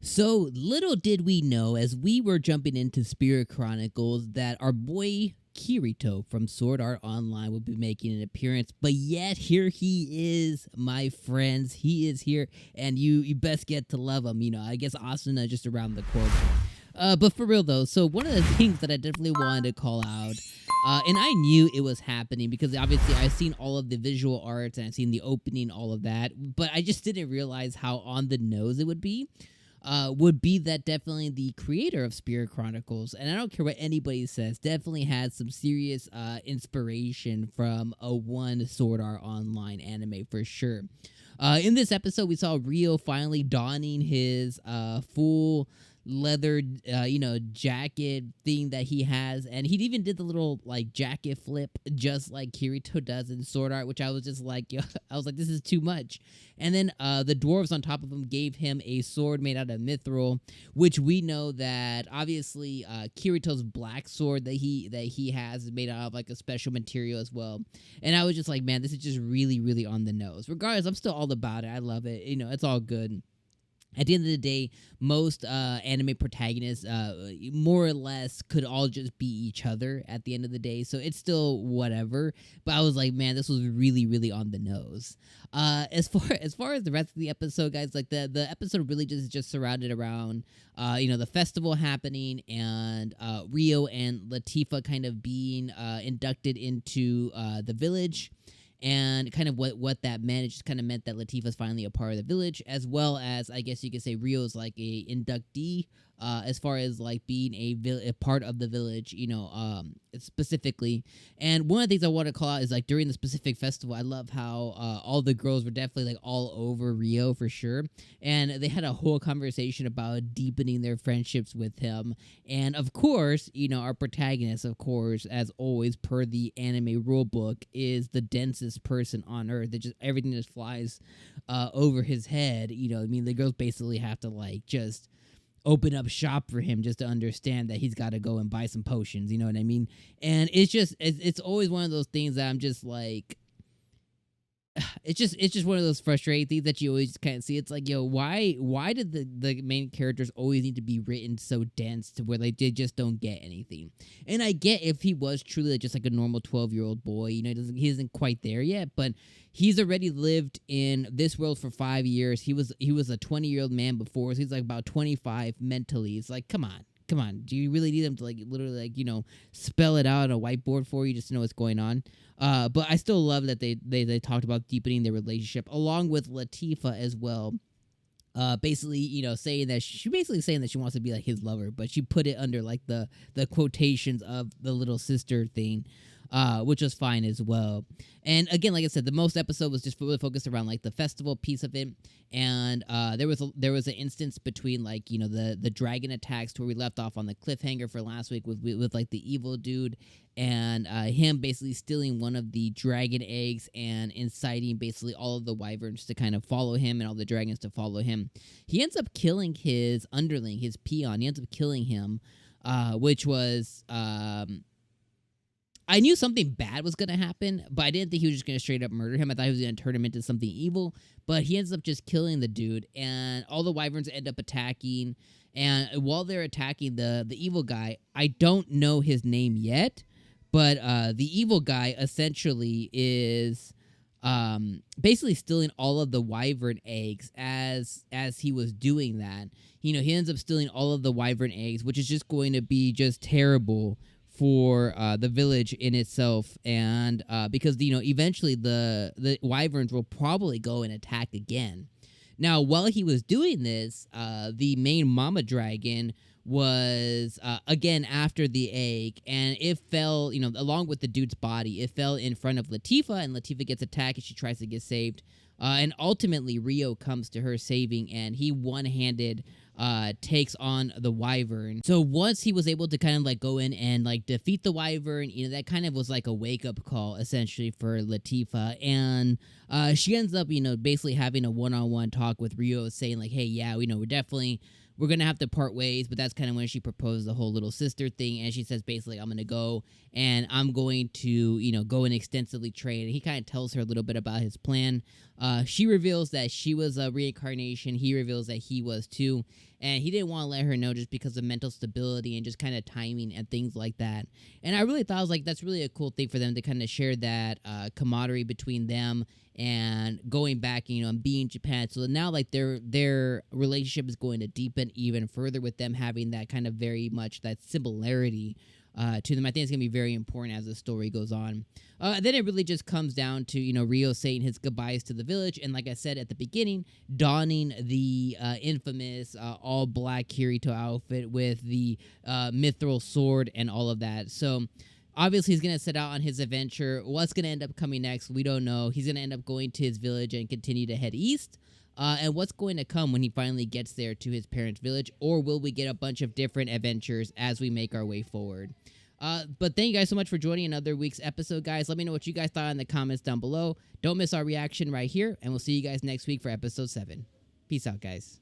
So little did we know as we were jumping into Spirit Chronicles that our boy Kirito from Sword Art Online would be making an appearance, but yet here he is, my friends. He is here, and you best get to love him. I guess Asuna just around the corner. But for real though, so one of the things that I definitely wanted to call out, and I knew it was happening because obviously I've seen all of the visual arts and I've seen the opening, all of that, but I just didn't realize how on the nose it would be. Would be that definitely the creator of Spirit Chronicles, and I don't care what anybody says, definitely had some serious inspiration from a one Sword Art Online anime for sure. In this episode, we saw Rio finally donning his full leather, jacket thing that he has, and he even did the little like jacket flip, just like Kirito does in Sword Art, which I was just like, I was like, this is too much. And then the dwarves on top of him gave him a sword made out of mithril, which we know that obviously Kirito's black sword that he has is made out of like a special material as well. And I was just like, man, this is just really, really on the nose. Regardless, I'm still all about it. I love it. It's all good. At the end of the day, most anime protagonists, more or less, could all just be each other at the end of the day. So it's still whatever. But I was like, man, this was really, really on the nose. As far as the rest of the episode, guys, like the episode really just surrounded around, the festival happening and Rio and Latifa kind of being inducted into the village. And kind of what that meant, it just kind of meant that Latifah's finally a part of the village, as well as, I guess you could say, Rio's like a inductee, as far as like being a part of the village, specifically. And one of the things I want to call out is like during the specific festival, I love how all the girls were definitely like all over Rio for sure, and they had a whole conversation about deepening their friendships with him. And of course, our protagonist, of course, as always per the anime rulebook, is the densest person on earth. It just everything just flies over his head. The girls basically have to like just open up shop for him just to understand that he's got to go and buy some potions. You know what I mean? And it's always one of those things that I'm just like, it's just one of those frustrating things that you always kind of see. It's like, why did the main characters always need to be written so dense to where they just don't get anything? And I get if he was truly just like a normal 12-year-old boy, he isn't quite there yet, but he's already lived in this world for 5 years. He was a 20-year-old man before, so he's like about 25 mentally. It's like, come on. Do you really need them to like literally like spell it out on a whiteboard for you just to know what's going on? But I still love that they talked about deepening their relationship along with Latifa as well. Basically, saying that she wants to be like his lover, but she put it under like the quotations of the little sister thing. Which was fine as well. And again, like I said, the most episode was just really focused around like the festival piece of it, and there was an instance between like the dragon attacks to where we left off on the cliffhanger for last week with like the evil dude and him basically stealing one of the dragon eggs and inciting basically all of the wyverns to kind of follow him and all the dragons to follow him. He ends up killing his underling, his peon. He ends up killing him, which was I knew something bad was going to happen, but I didn't think he was just going to straight up murder him. I thought he was going to turn him into something evil, but he ends up just killing the dude, and all the wyverns end up attacking, and while they're attacking the evil guy, I don't know his name yet, but the evil guy essentially is basically stealing all of the wyvern eggs as he was doing that. He ends up stealing all of the wyvern eggs, which is just going to be just terrible for the village in itself, and because eventually the wyverns will probably go and attack again. Now, while he was doing this, the main mama dragon was again after the egg, and it fell, along with the dude's body, it fell in front of Latifa, and Latifa gets attacked, and she tries to get saved. And ultimately, Rio comes to her saving, and he one-handed takes on the wyvern. So once he was able to kind of like go in and like defeat the wyvern, that kind of was like a wake-up call essentially for Latifa, and she ends up basically having a one-on-one talk with Rio, saying like, hey, yeah, we're definitely we're gonna have to part ways. But that's kind of when she proposed the whole little sister thing, and she says basically, I'm gonna go and I'm going to, go and extensively train. And he kind of tells her a little bit about his plan. She reveals that she was a reincarnation. He reveals that he was too, and he didn't want to let her know just because of mental stability and just kind of timing and things like that. And I really thought, I was like, that's really a cool thing for them to kind of share that camaraderie between them and going back, and being Japan. So now, like, their relationship is going to deepen even further with them having that kind of very much that similarity to them. I think it's going to be very important as the story goes on. Then it really just comes down to, Rio saying his goodbyes to the village. And like I said at the beginning, donning the infamous all-black Kirito outfit with the mithril sword and all of that. So obviously, he's going to set out on his adventure. What's going to end up coming next, we don't know. He's going to end up going to his village and continue to head east. And what's going to come when he finally gets there to his parents' village? Or will we get a bunch of different adventures as we make our way forward? But thank you guys so much for joining another week's episode, guys. Let me know what you guys thought in the comments down below. Don't miss our reaction right here, and we'll see you guys next week for episode 7. Peace out, guys.